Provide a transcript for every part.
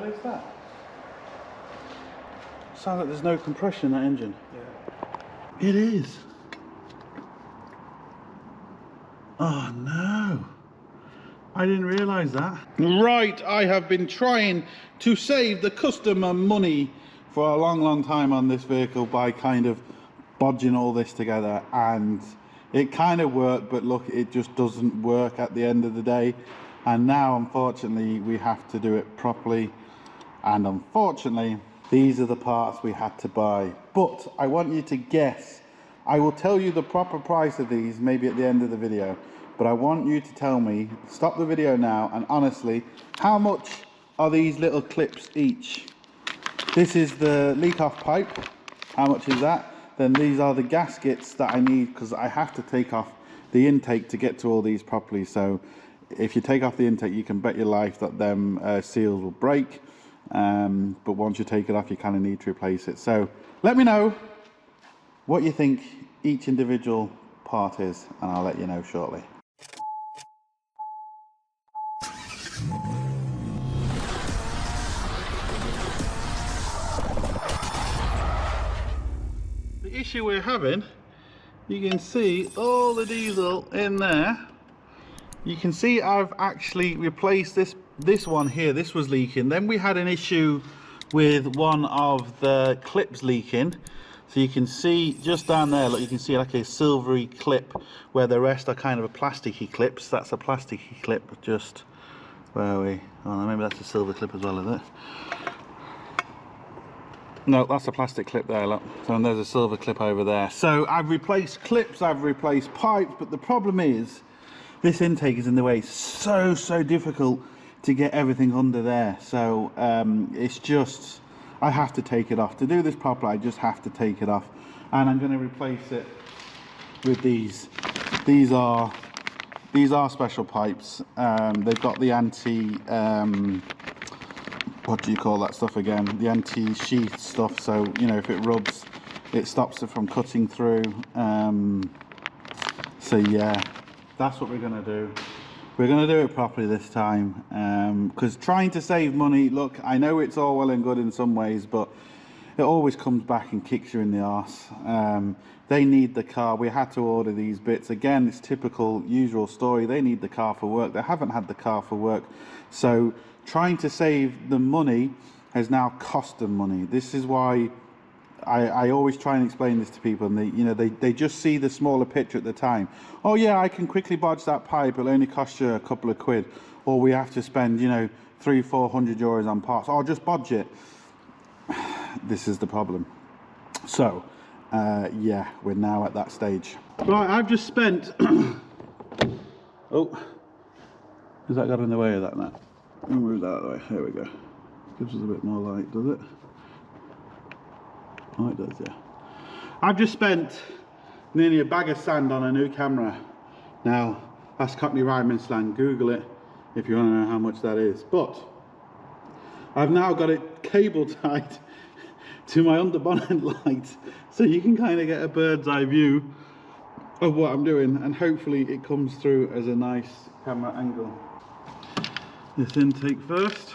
hell is that? Sounds like there's no compression in that engine. Yeah. It is. Oh no. I didn't realise that. Right, I have been trying to save the customer money for a long time on this vehicle by kind of bodging all this together, and it kind of worked, but look, it just doesn't work at the end of the day. And now unfortunately we have to do it properly, and unfortunately these are the parts we had to buy. But I want you to guess. I will tell you the proper price of these maybe at the end of the video, but I want you to tell me, stop the video now, and honestly, how much are these little clips each? This is the leak off pipe. How much is that? Then these are the gaskets that I need, because I have to take off the intake to get to all these properly. So if you take off the intake, you can bet your life that them seals will break. But once you take it off, you kind of need to replace it. So let me know what you think each individual part is, and I'll let you know shortly. The issue we're having, you can see all the diesel in there. You can see I've actually replaced this one here. This was leaking. Then we had an issue with one of the clips leaking. So you can see just down there, look, you can see like a silvery clip where the rest are kind of a plasticky clips. That's a plasticky clip. Just where are we? Oh, maybe that's a silver clip as well, is it? No, that's a plastic clip there, look. So and there's a silver clip over there. So I've replaced clips, I've replaced pipes, but the problem is this intake is in the way. It's so difficult to get everything under there. So it's just, I have to take it off. To do this properly, I just have to take it off. And I'm going to replace it with these. These are special pipes. They've got the anti, what do you call that stuff again? The anti-sheath stuff. So, you know, if it rubs, it stops it from cutting through. So yeah, that's what we're going to do. We're going to do it properly this time, because trying to save money, look, I know it's all well and good in some ways, but it always comes back and kicks you in the arse. They need the car. We had to order these bits. Again, it's typical, usual story. They need the car for work. They haven't had the car for work. So trying to save them money has now cost them money. This is why I always try and explain this to people, and they just see the smaller picture at the time. Oh yeah, I can quickly bodge that pipe, it'll only cost you a couple of quid, or we have to spend 300-400 euros on parts. I'll just bodge it. This is the problem. So yeah, we're now at that stage. Right, I've just spent oh, has that got in the way of that now? We'll move that out of the way. There we go. Gives us a bit more light, does it? Oh, it does, yeah. I've just spent nearly a bag of sand on a new camera. Now, that's Cockney Rhyme slang. Google it if you want to know how much that is. But I've now got it cable tied to my underbonnet light, so you can kind of get a bird's eye view of what I'm doing, and hopefully it comes through as a nice camera angle. This intake first.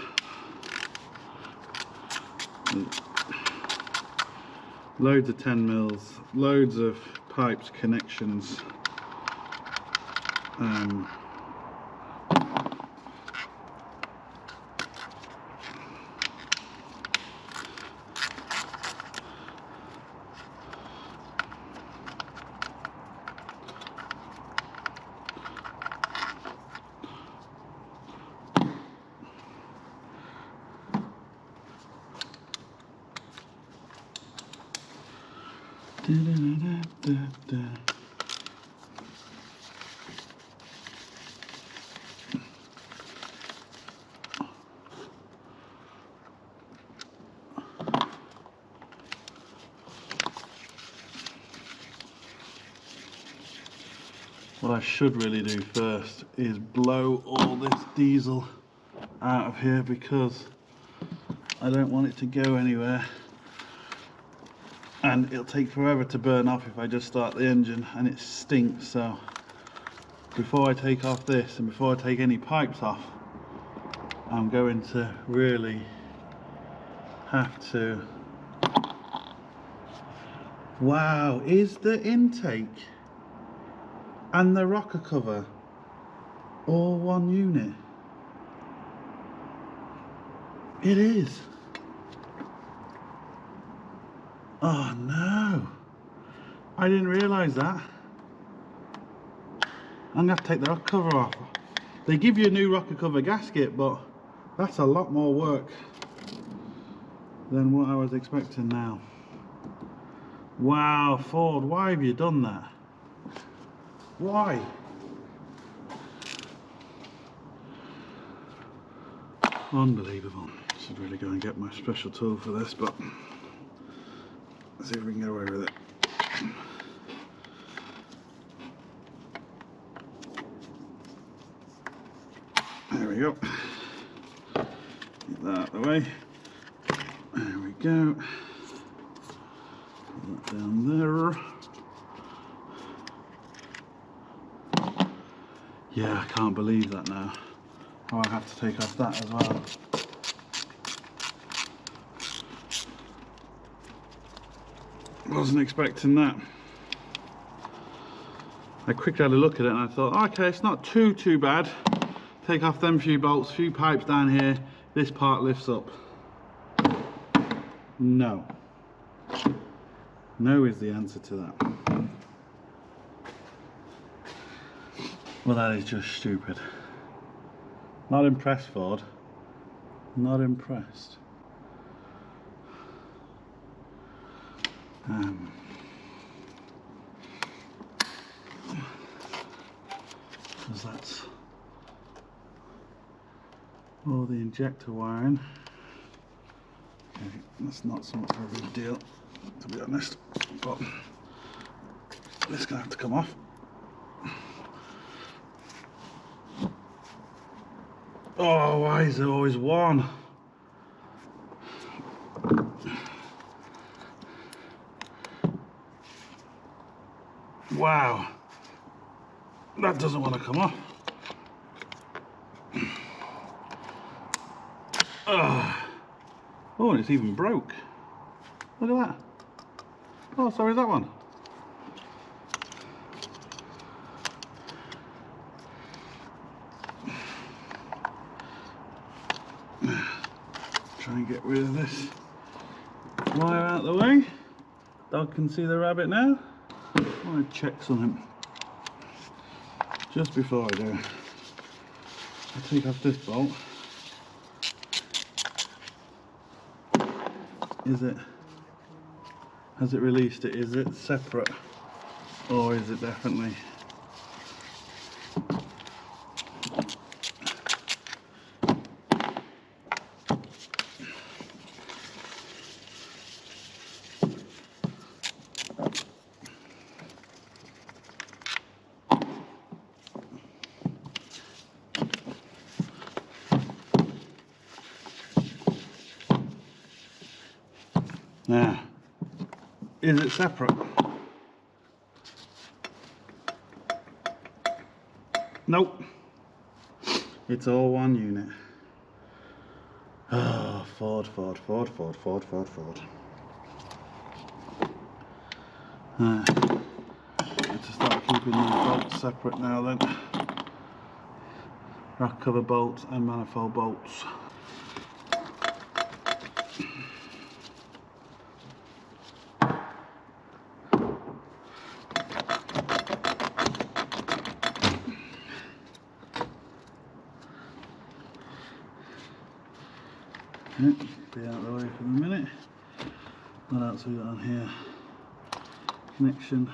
Loads of 10 mils, loads of pipes, connections. What I should really do first is blow all this diesel out of here, because I don't want it to go anywhere, and it'll take forever to burn off if I just start the engine, and it stinks. So before I take off this and before I take any pipes off, I'm going to really have to... Wow, is the intake and the rocker cover all one unit? It is. Oh no, I didn't realise that. I'm going to have to take the rocker cover off. They give you a new rocker cover gasket, but that's a lot more work than what I was expecting now. Wow, Ford, why have you done that? Why? Unbelievable. Should really go and get my special tool for this, but let's see if we can get away with it. There we go. Get that out of the way. There we go. Put that down there. Yeah, I can't believe that now. Oh, I have to take off that as well. Wasn't expecting that. I quickly had a look at it and I thought, okay, it's not too bad. Take off them few bolts, few pipes down here, this part lifts up. No. No is the answer to that. Well, that is just stupid. Not impressed, Ford. Not impressed. Because that's all the injector wiring. Okay, that's not so much of a big deal, to be honest, but this is going to have to come off. Oh, why is there always one? Wow, that doesn't want to come off. Oh, and it's even broke. Look at that. Oh, so is that one. Try and get rid of this wire out of the way. Dog can see the rabbit now. I want to check something just before I do. I'll take off this bolt. Has it released it? Is it separate, or is it definitely? Now, is it separate? Nope. It's all one unit. Oh, Ford. Let's start keeping these bolts separate now then. Rack cover bolts and manifold bolts. Be out of the way for a minute. What else we got on here? Connection,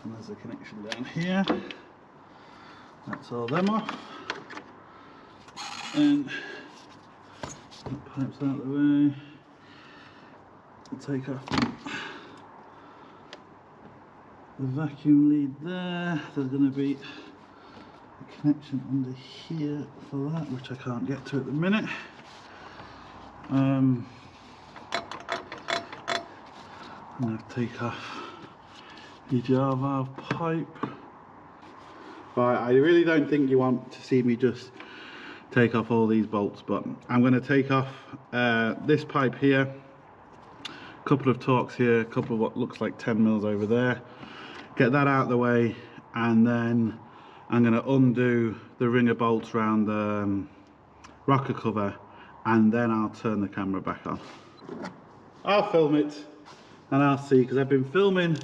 and there's a connection down here. That's all them off. And that pipe's out of the way. We'll take off the vacuum lead there. There's going to be connection under here for that, which I can't get to at the minute. I'm going to take off the jar valve pipe. Right, I really don't think you want to see me just take off all these bolts, but I'm going to take off this pipe here, a couple of Torx here, a couple of what looks like 10 mils over there, get that out of the way, and then I'm going to undo the ring of bolts around the rocker cover, and then I'll turn the camera back on. I'll film it and I'll see, because I've been filming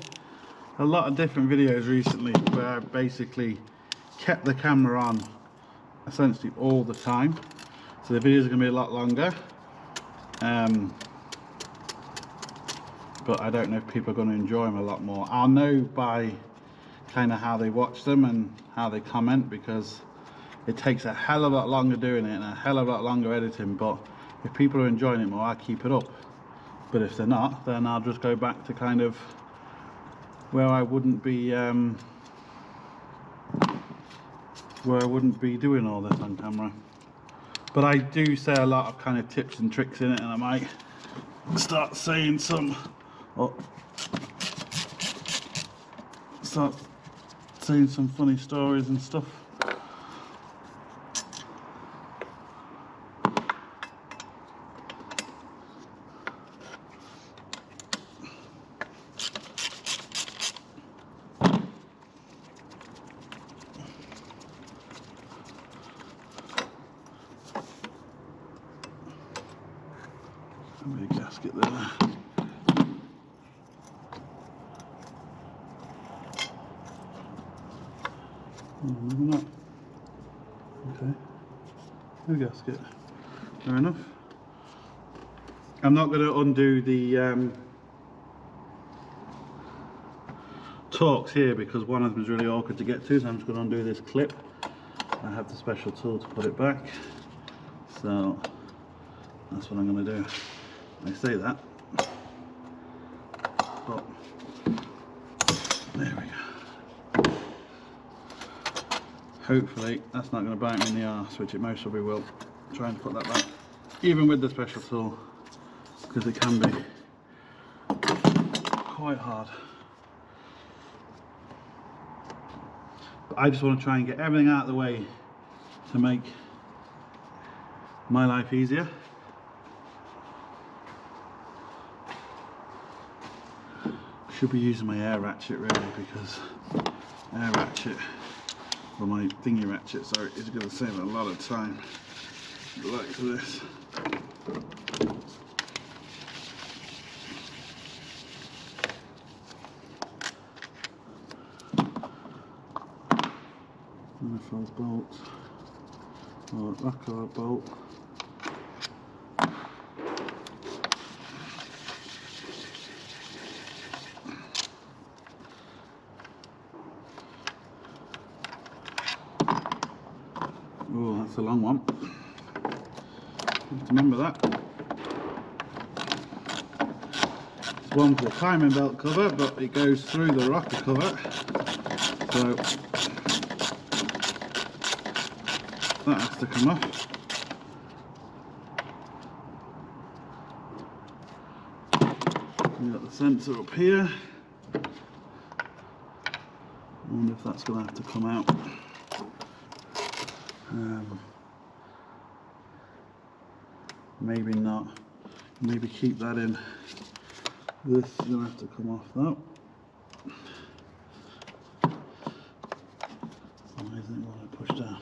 a lot of different videos recently where I basically kept the camera on essentially all the time, so the videos are going to be a lot longer, but I don't know if people are going to enjoy them a lot more. I'll know by kind of how they watch them and how they comment, because it takes a hell of a lot longer doing it and a hell of a lot longer editing, but if people are enjoying it more, I'll keep it up. But if they're not, then I'll just go back to kind of where I wouldn't be doing all this on camera. But I do say a lot of kind of tips and tricks in it, and I might start saying some funny stories and stuff. Big gasket there. Maybe not. Okay. No gasket. Fair enough. I'm not going to undo the Torx here, because one of them is really awkward to get to, so I'm just going to undo this clip. I have the special tool to put it back, so that's what I'm going to do. I say that, but there we go. Hopefully that's not going to bite me in the arse, which it most probably will. Trying to put that back, even with the special tool, because it can be quite hard. But I just want to try and get everything out of the way to make my life easier. Should be using my air ratchet really, because air ratchet, or my thingy ratchet, sorry, is going to save a lot of time. Like this. Manifold bolt, or rocker bolt. Oh, that's a long one. Have to remember that. It's one for the timing belt cover, but it goes through the rocker cover, so that has to come off. We've got the sensor up here. I wonder if that's going to have to come out. Maybe not. Maybe keep that in. This is going to have to come off though. Why isn't it want to push down?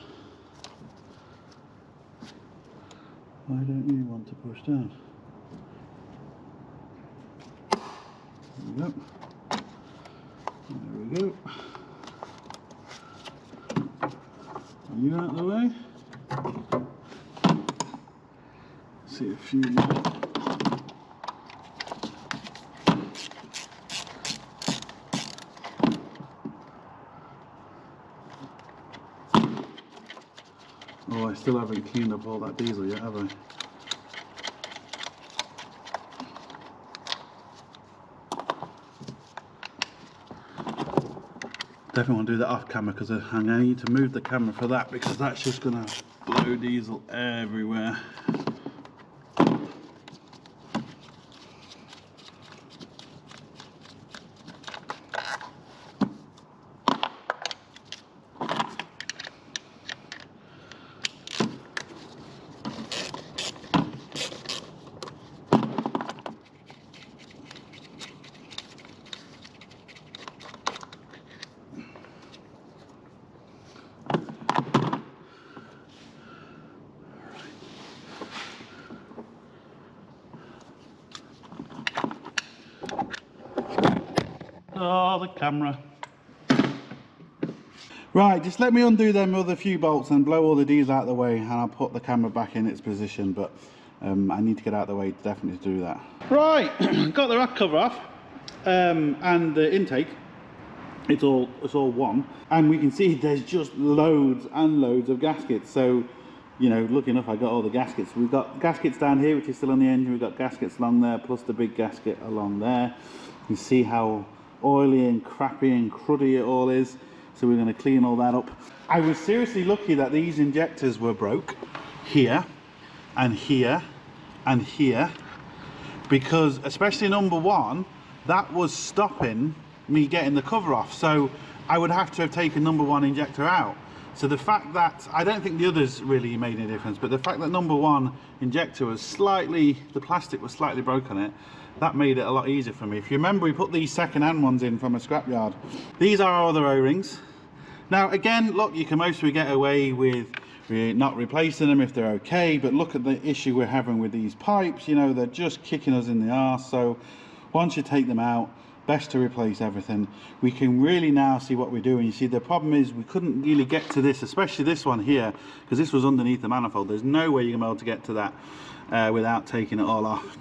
Why don't you want to push down? There we go. There we go. Are you out of the way? See a few more. Oh, I still haven't cleaned up all that diesel yet, have I? Definitely want to do that off camera, because I need to move the camera for that, because that's just going to blow diesel everywhere. Oh, the camera. Right, just let me undo them other few bolts and blow all the D's out of the way, and I'll put the camera back in its position, but I need to get out of the way to definitely do that. Right, got the rack cover off, and the intake. It's all one, and we can see there's just loads and loads of gaskets. So, you know, lucky enough I got all the gaskets. We've got gaskets down here which is still on the engine, we've got gaskets along there, plus the big gasket along there. You can see how oily and crappy and cruddy it all is. So we're going to clean all that up. I was seriously lucky that these injectors were broke here and here and here, because especially number one, that was stopping me getting the cover off. So I would have to have taken number one injector out. So the fact that, I don't think the others really made any difference, but the fact that number one injector was slightly, the plastic was slightly broken on it, that made it a lot easier for me. If you remember, we put these second-hand ones in from a scrapyard. These are our other O-rings. Now again, look, you can mostly get away with not replacing them if they're okay, but look at the issue we're having with these pipes. You know, they're just kicking us in the arse. So once you take them out, best to replace everything. We can really now see what we're doing. You see, the problem is we couldn't really get to this, especially this one here, because this was underneath the manifold. There's no way you're going to be able to get to that without taking it all off,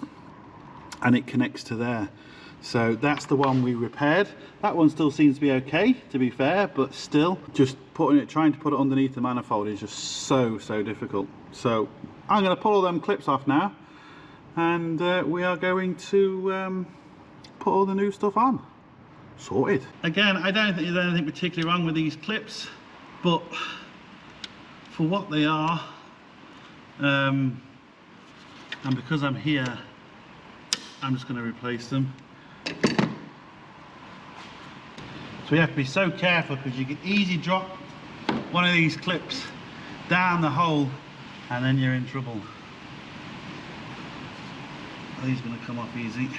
and it connects to there. So that's the one we repaired. That one still seems to be okay, to be fair, but still, just trying to put it underneath the manifold is just so difficult. So I'm going to pull all them clips off now, and we are going to put all the new stuff on. Sorted. Again, I don't think there's anything particularly wrong with these clips, but for what they are, and because I'm here, I'm just going to replace them. So we have to be so careful, because you can easily drop one of these clips down the hole and then you're in trouble. Are these going to come off easy?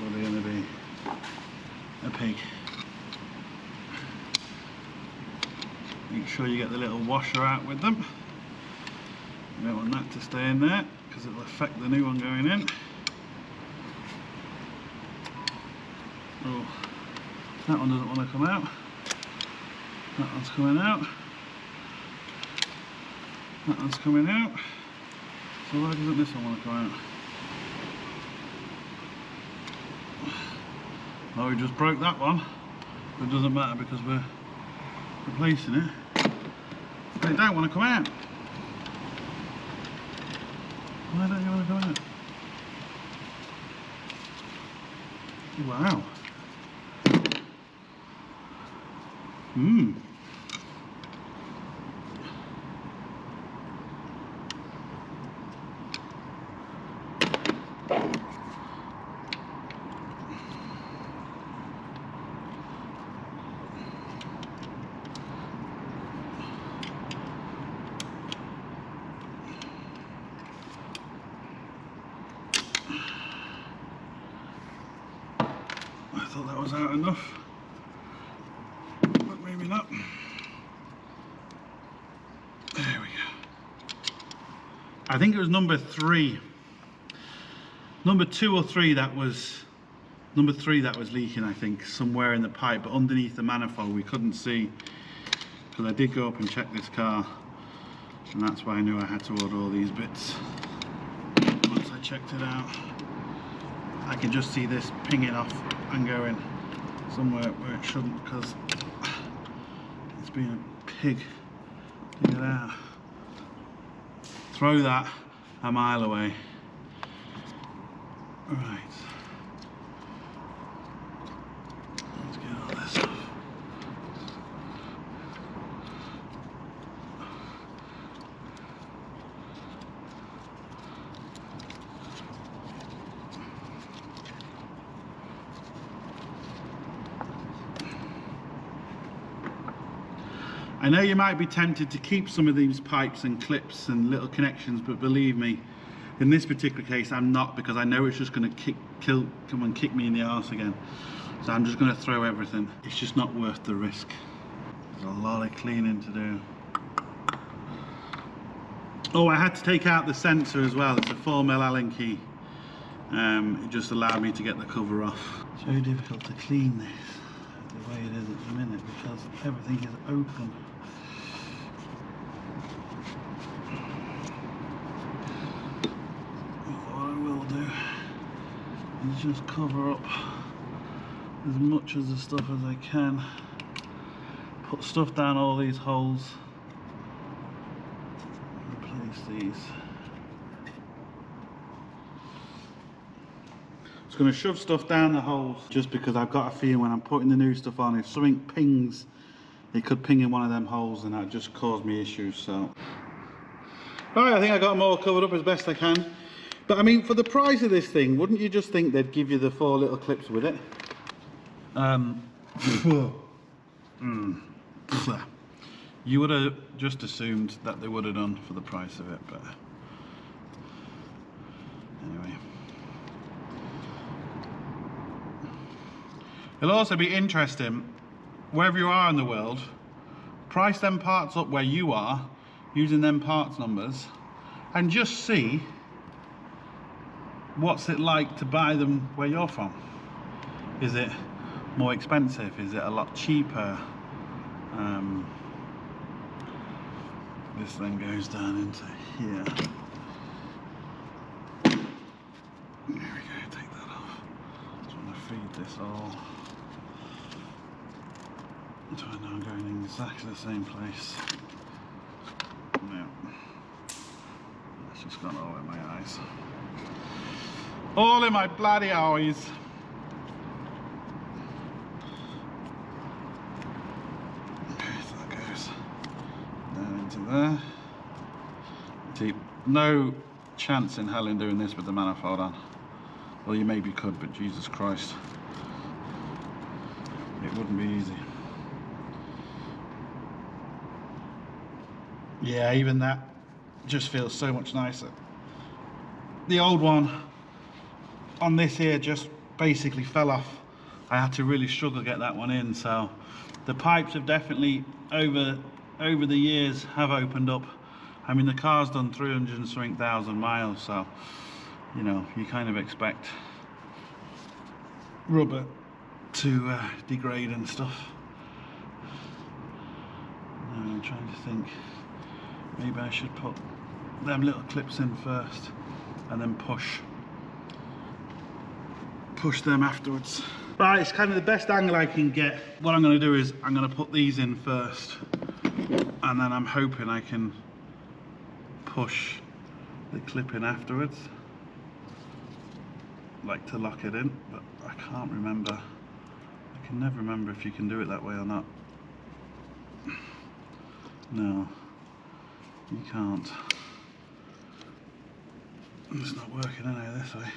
Or are they going to be a pig? Make sure you get the little washer out with them. You don't want that to stay in there, because it will affect the new one going in. Oh, that one doesn't want to come out. That one's coming out. That one's coming out. So why doesn't this one want to come out? Well, we just broke that one. But it doesn't matter because we're replacing it. But it don't want to come out. Why don't you want to come out? Wow. I thought that was out enough, but maybe not. There we go. I think it was number 3. Number 2 or 3 that was, number 3 that was leaking, I think, somewhere in the pipe, but underneath the manifold we couldn't see, because I did go up and check this car, and that's why I knew I had to order all these bits. Once I checked it out, I can just see this pinging off and going somewhere where it shouldn't, because it's been a pig. Dig it out. Throw that a mile away. Right. Let's get all this off. I know you might be tempted to keep some of these pipes and clips and little connections, but believe me, in this particular case I'm not, because I know it's just going to come and kick me in the arse again. So I'm just going to throw everything. It's just not worth the risk. There's a lot of cleaning to do. Oh, I had to take out the sensor as well. It's a 4mm Allen key. It just allowed me to get the cover off. It's very difficult to clean this the way it is at the minute because everything is open. What I will do is just cover up as much of the stuff as I can. Put stuff down all these holes. Replace these. Just going to shove stuff down the holes just because I've got a feeling when I'm putting the new stuff on, if something pings, it could ping in one of them holes and that just caused me issues. So, right, I think I got them all covered up as best I can. But I mean, for the price of this thing, wouldn't you just think they'd give you the 4 little clips with it? You would have just assumed that they would have done for the price of it, but anyway. It'll also be interesting, wherever you are in the world, price them parts up where you are, using them parts numbers, and just see what's it like to buy them where you're from. Is it more expensive? Is it a lot cheaper? This then goes down into here. There we go, take that off. Just want to feed this all. So I know I'm going in exactly the same place. Yeah. It's just gone all in my eyes. All in my bloody eyes. Okay, so that goes down into there. See, no chance in hell in doing this with the manifold on. Well, you maybe could, but Jesus Christ, it wouldn't be easy. Yeah, even that just feels so much nicer. The old one on this here just basically fell off. I had to really struggle to get that one in, so the pipes have definitely over the years have opened up. I mean, the car's done 300,000 miles, so you know, you kind of expect rubber to degrade and stuff. Now I'm trying to think, maybe I should put them little clips in first and then push them afterwards. Right, it's kind of the best angle I can get. What I'm going to do is I'm going to put these in first, and then I'm hoping I can push the clip in afterwards, like to lock it in, but I can't remember. I can never remember if you can do it that way or not. No, you can't. It's not working any this way.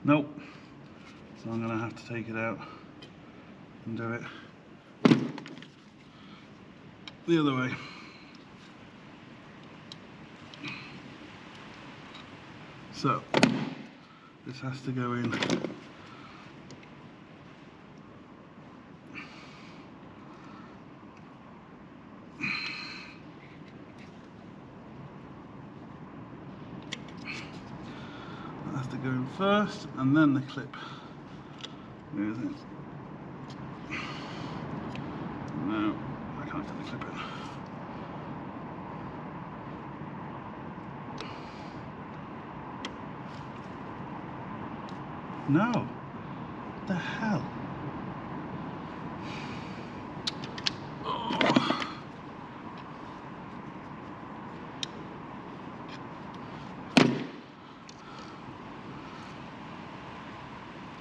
Nope. So I'm going to have to take it out and do it the other way. So this has to go in. That has to go in first, and then the clip goes in. No, I can't get the clip in. No, what the hell? Oh.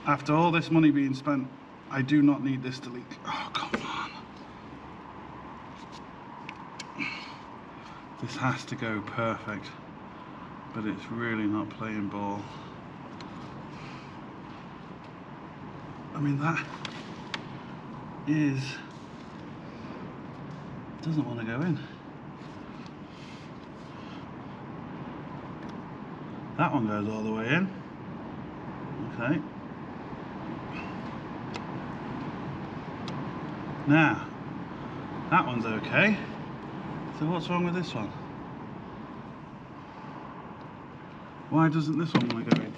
After all this money being spent, I do not need this to leak. Oh, come on. This has to go perfect, but it's really not playing ball. I mean, that doesn't want to go in. That one goes all the way in. Okay. Now, that one's okay. So what's wrong with this one? Why doesn't this one want to go in?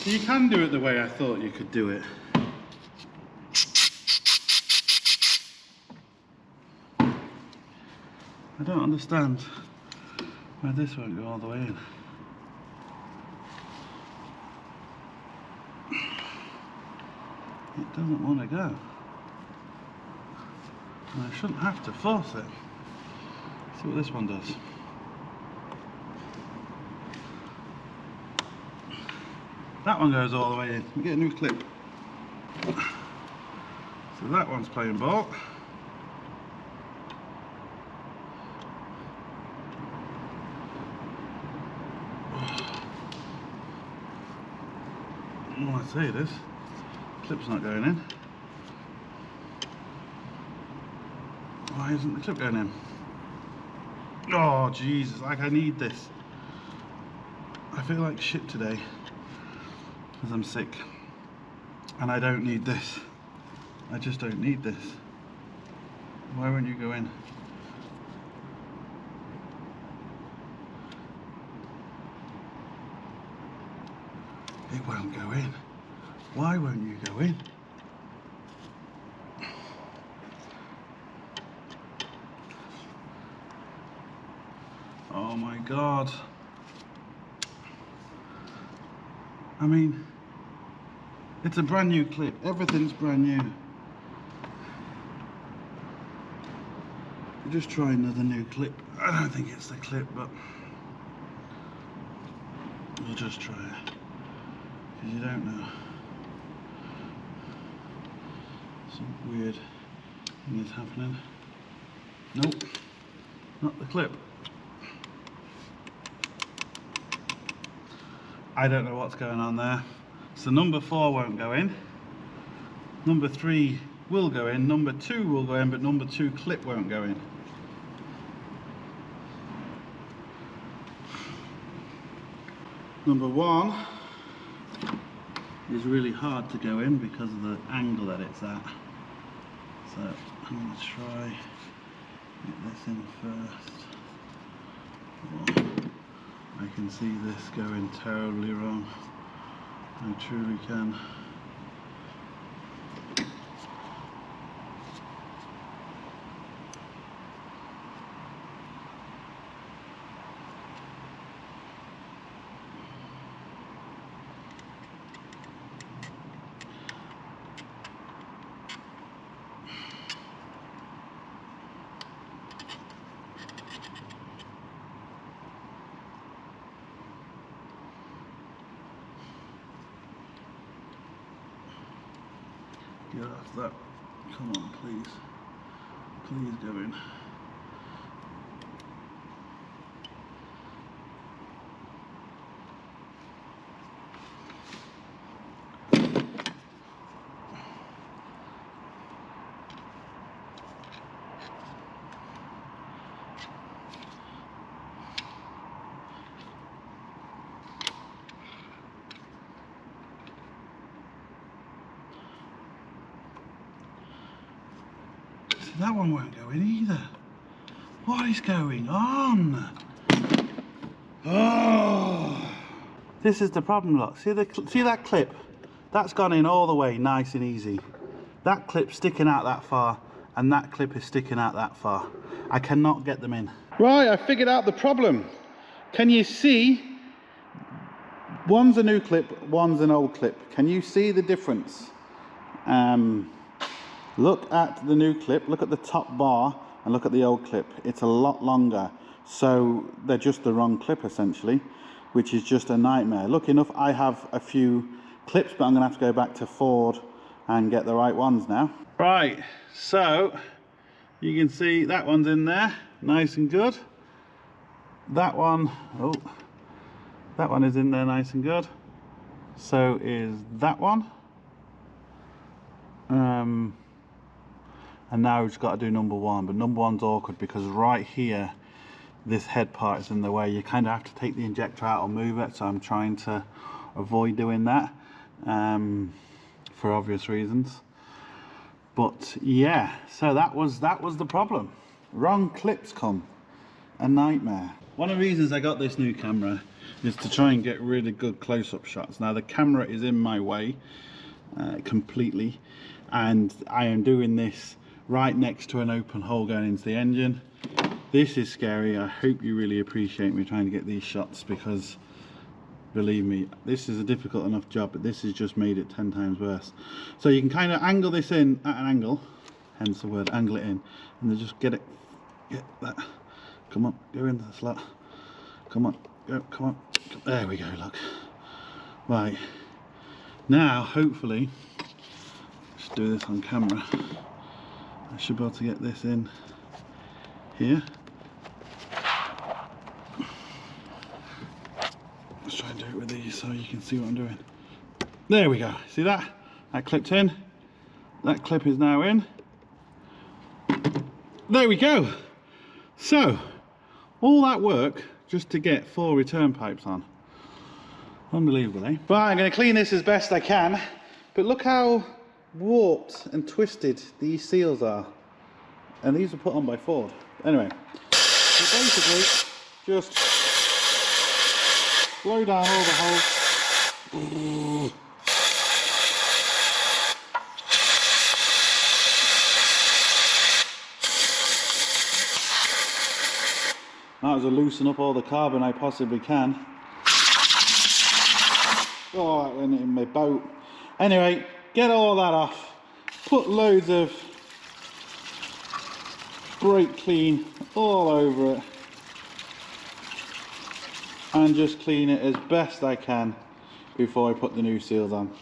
You can do it the way I thought you could do it. I don't understand why this won't go all the way in. It doesn't want to go. And I shouldn't have to force it. See what this one does. That one goes all the way in. We get a new clip. So that one's playing ball. Well, I say it is. Clip's not going in. Why isn't the clip going in? Oh Jesus, like I need this. I feel like shit today because I'm sick and I don't need this. I just don't need this. Why won't you go in? It won't go in. Why won't you go in? Oh my God. I mean, it's a brand new clip. Everything's brand new. We'll just try another new clip. I don't think it's the clip, but we'll just try it. Because you don't know. Some weird thing is happening. Nope, not the clip. I don't know what's going on there. So number 4 won't go in. Number 3 will go in. Number 2 will go in, but number 2 clip won't go in. Number 1 is really hard to go in because of the angle that it's at. So I'm going to try get this in first. Oh, I can see this going terribly wrong. I truly can. Get off that. Come on, please. Please go in. That one won't go in either. What is going on? Oh, this is the problem. Look, see that clip? That's gone in all the way, nice and easy. That clip's sticking out that far, and that clip is sticking out that far. I cannot get them in. Right, I figured out the problem. Can you see? One's a new clip, one's an old clip. Can you see the difference? Look at the new clip, look at the top bar, and look at the old clip. It's a lot longer, so they're just the wrong clip essentially, which is just a nightmare. Look enough, I have a few clips, but I'm gonna have to go back to Ford and get the right ones now. Right, so you can see that one's in there, nice and good. That one, oh, that one is in there nice and good. So is that one. And now we've just got to do number 1, but number 1's awkward because right here this head part is in the way. You kind of have to take the injector out or move it, so I'm trying to avoid doing that for obvious reasons. But yeah, so that was the problem. Wrong clips come, a nightmare. One of the reasons I got this new camera is to try and get really good close-up shots. Now the camera is in my way completely, and I am doing this right next to an open hole going into the engine. This is scary. I hope you really appreciate me trying to get these shots, because believe me, this is a difficult enough job, but this has just made it 10 times worse. So you can kind of angle this in at an angle, hence the word angle it in, and then just get that. Come on, go into the slot. Come on, go, come on. There we go, look. Right, now hopefully, let's do this on camera. I should be able to get this in here. Let's try and do it with these so you can see what I'm doing. There we go. See that? That clipped in. That clip is now in. There we go. So, all that work just to get 4 return pipes on. Unbelievable, eh? Right, I'm going to clean this as best I can. But look how warped and twisted these seals are. And these were put on by Ford. Anyway, so basically, just blow down all the holes. That was to loosen up all the carbon I possibly can. Oh, that went in my boat. Anyway, get all that off. Put loads of brake clean all over it. And just clean it as best I can before I put the new seals on.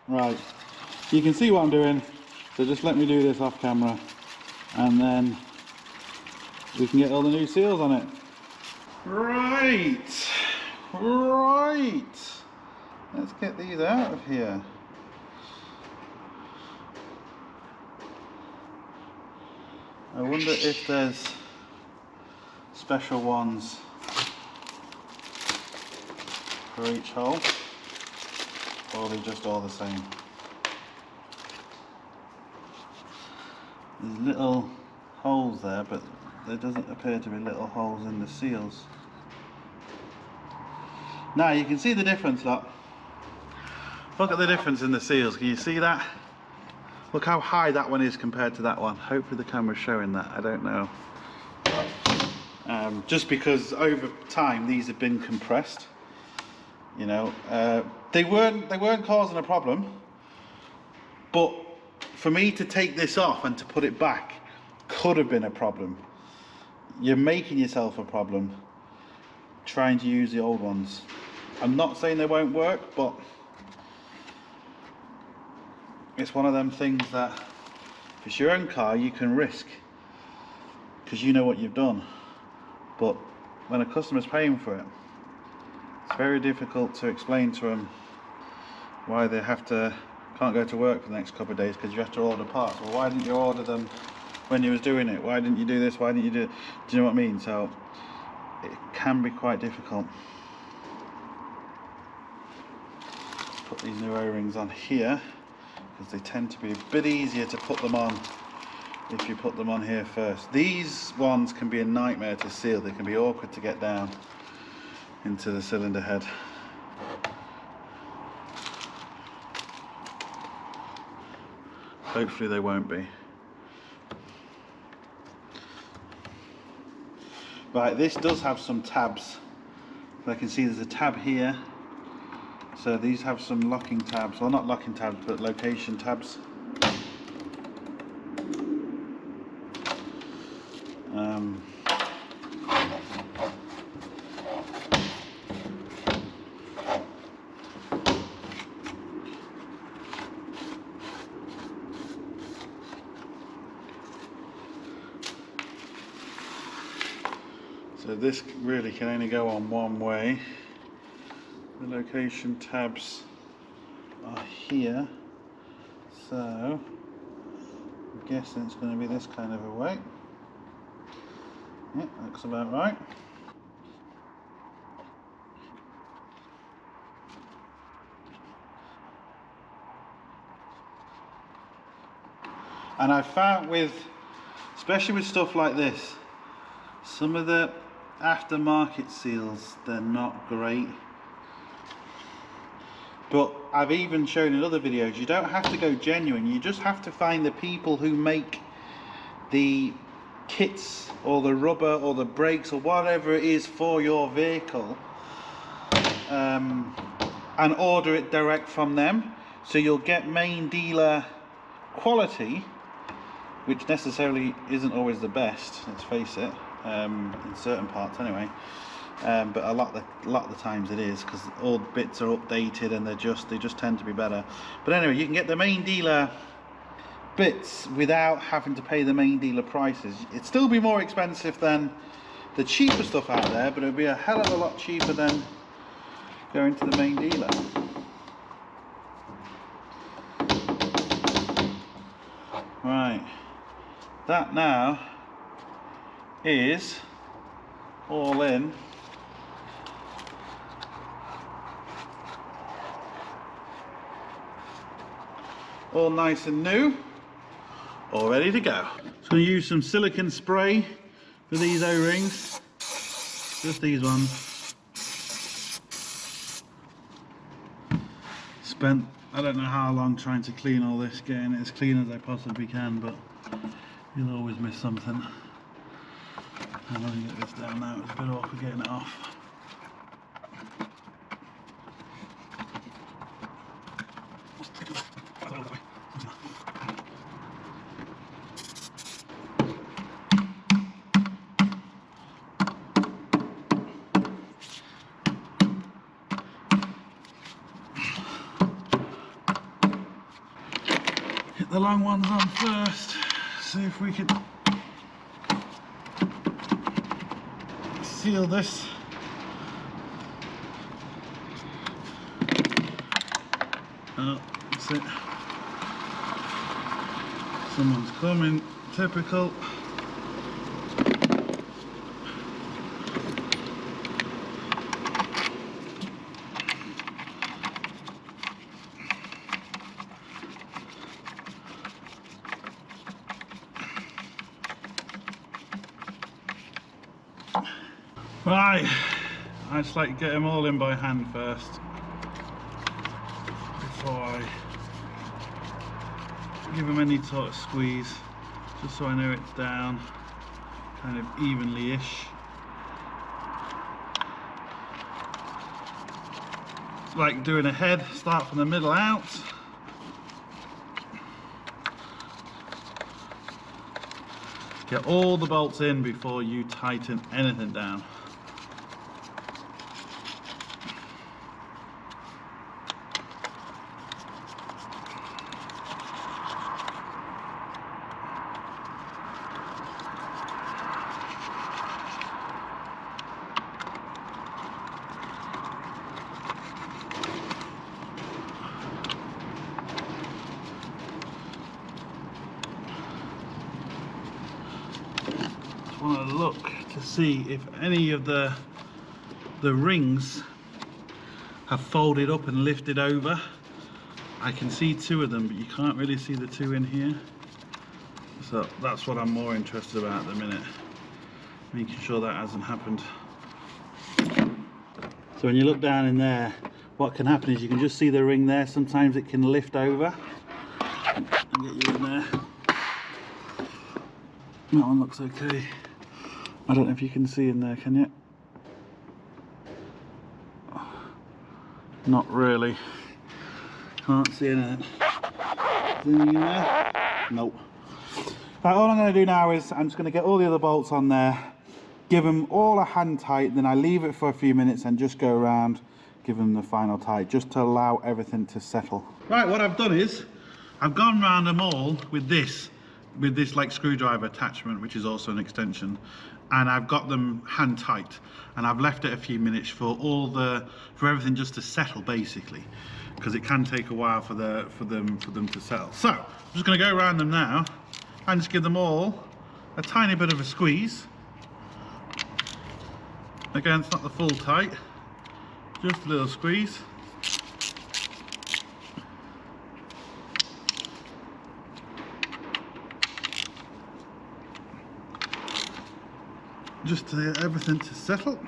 Right, you can see what I'm doing, so just let me do this off camera and then we can get all the new seals on it. Right, let's get these out of here. I wonder if there's special ones for each hole, or are they just all the same? There's little holes there, but there doesn't appear to be little holes in the seals. Now you can see the difference, look. Look at the difference in the seals. Can you see that? Look how high that one is compared to that one. Hopefully the camera's showing that, I don't know. Just because over time these have been compressed. You know, they weren't causing a problem, but for me to take this off and to put it back could have been a problem. You're making yourself a problem trying to use the old ones. I'm not saying they won't work, but it's one of them things that if it's your own car you can risk because you know what you've done, but when a customer's paying for it, it's very difficult to explain to them why they can't go to work for the next couple of days because you have to order parts. Well, why didn't you order them when you was doing it? Why didn't you do this? Why didn't you do it? Do you know what I mean? So it can be quite difficult. Put these new O-rings on here because they tend to be a bit easier to put them on if you put them on here first. These ones can be a nightmare to seal. They can be awkward to get down into the cylinder head. Hopefully they won't be. Right, this does have some tabs. I can see there's a tab here. So these have some locking tabs, well not locking tabs, but location tabs. So this really can only go on one way. The location tabs are here, so I'm guessing it's going to be this kind of a way. Yeah, looks about right. And I found especially with stuff like this, some of the aftermarket seals, they're not great. But I've even shown in other videos, you don't have to go genuine, you just have to find the people who make the kits or the rubber or the brakes or whatever it is for your vehicle, and order it direct from them. So you'll get main dealer quality, which necessarily isn't always the best, let's face it, in certain parts anyway. But a lot of the times it is, because all the bits are updated and they just tend to be better. But anyway, you can get the main dealer bits without having to pay the main dealer prices. It'd still be more expensive than the cheaper stuff out there, but it'd be a hell of a lot cheaper than going to the main dealer. Right, that now is all in. All nice and new, all ready to go. So I'm going to use some silicone spray for these O-rings, just these ones. Spent I don't know how long trying to clean all this, getting it as clean as I possibly can, but you'll always miss something. I'm going to get this down now, it's a bit awkward getting it off. Hit the long ones on first, see if we can seal this. Oh, that's it. Someone's coming, typical. Right, I just like to get them all in by hand first before I give them any sort of squeeze, just so I know it's down kind of evenly-ish. It's like doing a head, start from the middle out. Get all the bolts in before you tighten anything down. Want to look to see if any of the rings have folded up and lifted over. I can see two of them, but you can't really see the two in here, so that's what I'm more interested about at the minute, making sure that hasn't happened. So when you look down in there, what can happen is you can just see the ring there. Sometimes it can lift over and get you in there. That one looks okay. I don't know if you can see in there, can you? Not really. Can't see anything. Is anything in there? Nope. Right, all I'm going to do now is I'm just going to get all the other bolts on there, give them all a hand tight, then I leave it for a few minutes and just go around, give them the final tight, just to allow everything to settle. Right, what I've done is I've gone around them all with this like screwdriver attachment, which is also an extension, and I've got them hand tight, and I've left it a few minutes for everything just to settle, basically, because it can take a while for them to settle. So I'm just going to go around them now and just give them all a tiny bit of a squeeze. Again, it's not the full tight, just a little squeeze. just to get everything to settle.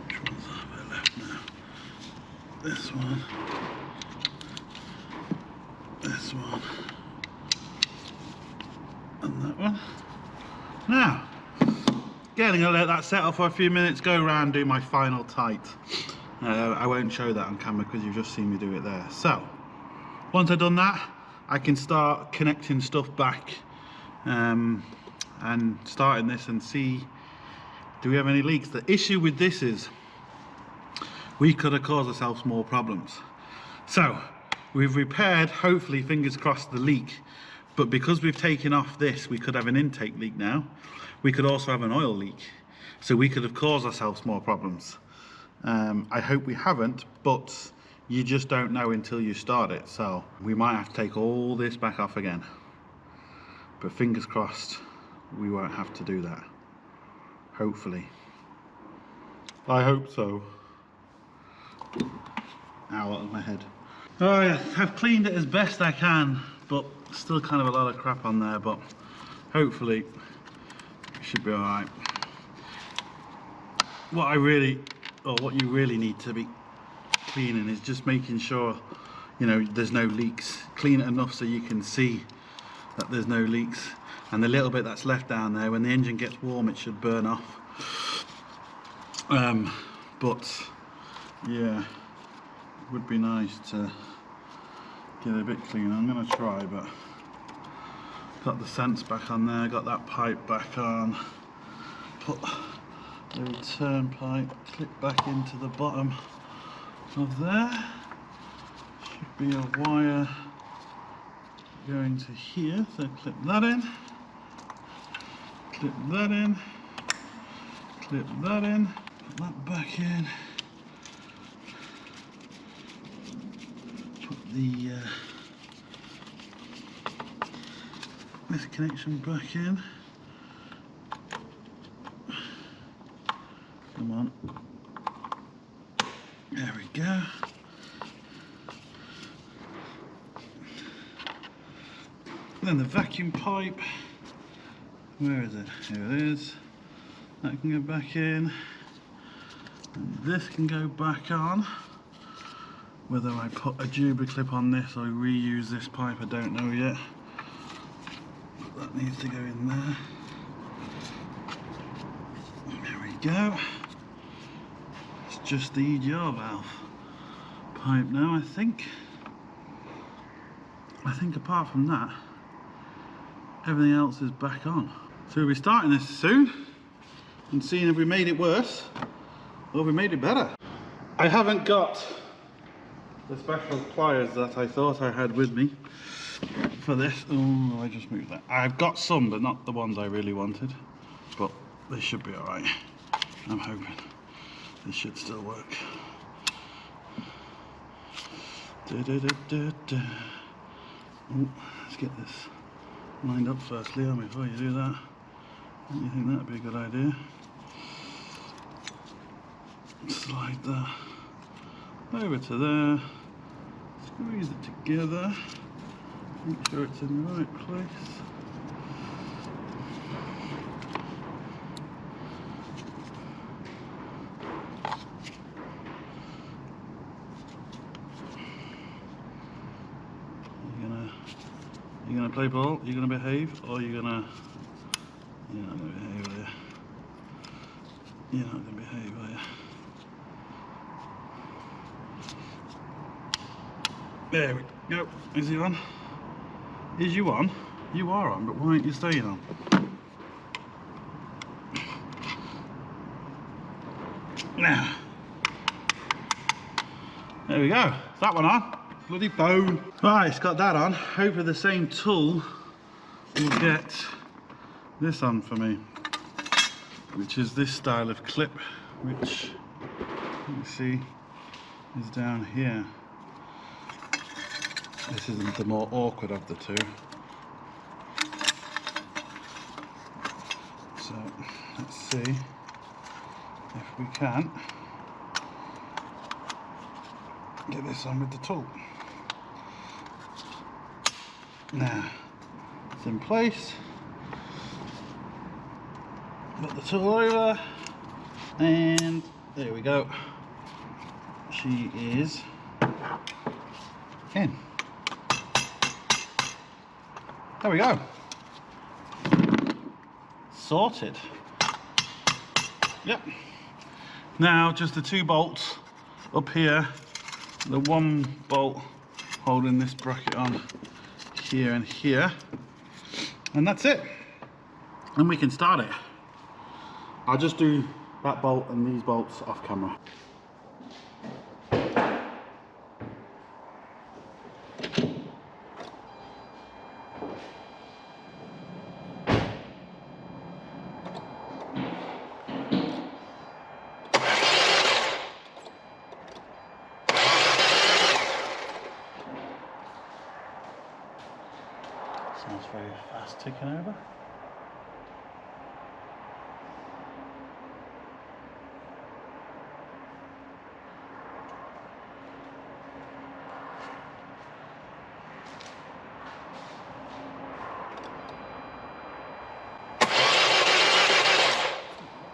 Which ones have I left now? This one, this one, and that one. Now, getting to let that settle for a few minutes, go around, do my final tight. I won't show that on camera because you've just seen me do it there. So, once I've done that, I can start connecting stuff back and starting this and see, do we have any leaks? The issue with this is we could have caused ourselves more problems. So, we've repaired, hopefully, fingers crossed, the leak. But because we've taken off this, we could have an intake leak now. We could also have an oil leak. So we could have caused ourselves more problems. I hope we haven't, but you just don't know until you start it. So we might have to take all this back off again. But fingers crossed, we won't have to do that. Hopefully. I hope so. Ow, that was my head. Oh yeah, I've cleaned it as best I can, but still kind of a lot of crap on there, but hopefully it should be alright. What you really need to be cleaning is just making sure, you know, there's no leaks. Clean it enough so you can see that there's no leaks, and the little bit that's left down there, when the engine gets warm, it should burn off. But yeah, it would be nice to get a bit cleaner. I'm going to try, but got the sense back on there, got that pipe back on, put the return pipe, clip back into the bottom of there. Should be a wire going to here, so clip that in, clip that in, clip that in, put that back in, put the this connection back in. Come on. There we go. Then the vacuum pipe. Where is it? Here it is. That can go back in. And this can go back on. Whether I put a Juba clip on this or reuse this pipe, I don't know yet. That needs to go in there. There we go. It's just the EGR valve pipe now, I think. Apart from that, everything else is back on. So we'll be starting this soon and seeing if we made it worse or if we made it better. I haven't got the special pliers that I thought I had with me for this. Oh, I just moved that. I've got some, but not the ones I really wanted. But they should be alright. I'm hoping this should still work. Ooh, let's get this lined up first, Leon, before you do that. Don't you think that'd be a good idea? Slide that over to there. Squeeze it together. Make sure it's in the right place. You gonna play ball? You gonna behave, or you gonna? You're not gonna behave, are you? You're not gonna behave, are you? There we go. Is he on? Is you on? You are on, but why aren't you staying on? Now, there we go. Is that one on? Bloody bone. Right, it's got that on. Hopefully the same tool will get this on for me, which is this style of clip, which you see is down here. This isn't the more awkward of the two. So let's see if we can get this on with the tool. Now it's in place. Put the tool over, and there we go. She is in. There we go. Sorted. Yep. Now just the 2 bolts up here. The 1 bolt holding this bracket on here and here. And that's it. And we can start it. I'll just do that bolt and these bolts off camera. Sounds very fast ticking over.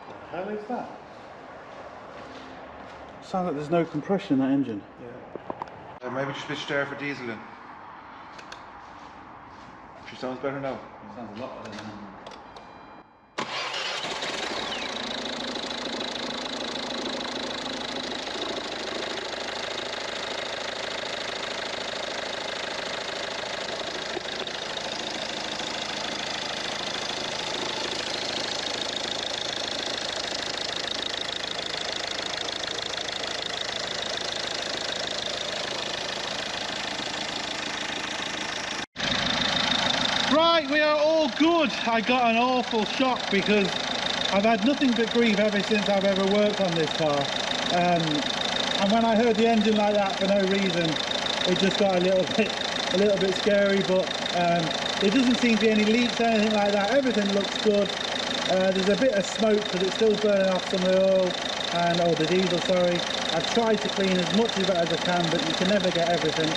What the hell is that? Sounds like there's no compression in that engine. Yeah. Maybe just switch there for diesel then. She sounds better now. It sounds a lot better than Right, we are all good. I got an awful shock because I've had nothing but grief ever since I've ever worked on this car. And when I heard the engine like that for no reason, it just got a little bit scary. But there doesn't seem to be any leaks or anything like that. Everything looks good. There's a bit of smoke because it's still burning off some of the oil and the diesel. Sorry. I've tried to clean as much of it as I can, but you can never get everything.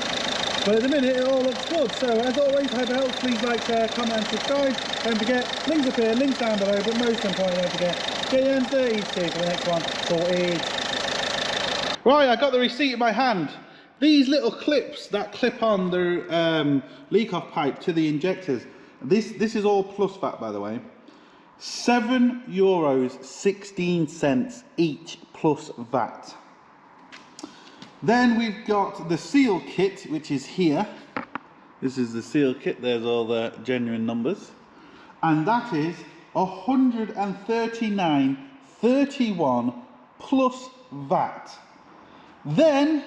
But at the minute it all looks good. So as always, hope it helps. Please like, share, comment and subscribe. Don't forget, links up here, links down below, but most importantly, don't forget, get your hands dirty, see you for the next one. Sorted. Right, I got the receipt in my hand. These little clips that clip on the leak-off pipe to the injectors, this is all plus VAT, by the way. €7.16 each plus VAT. Then we've got the seal kit, which is here. This is the seal kit. There's all the genuine numbers. And that is $139.31 plus VAT. Then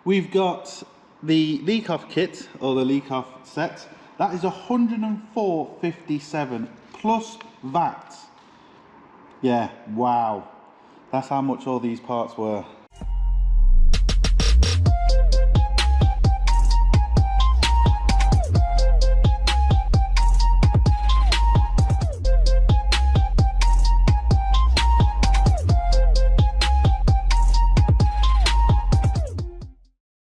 we've got the leak-off kit, or the leak-off set. That is $104.57 plus VAT. Yeah, wow. That's how much all these parts were.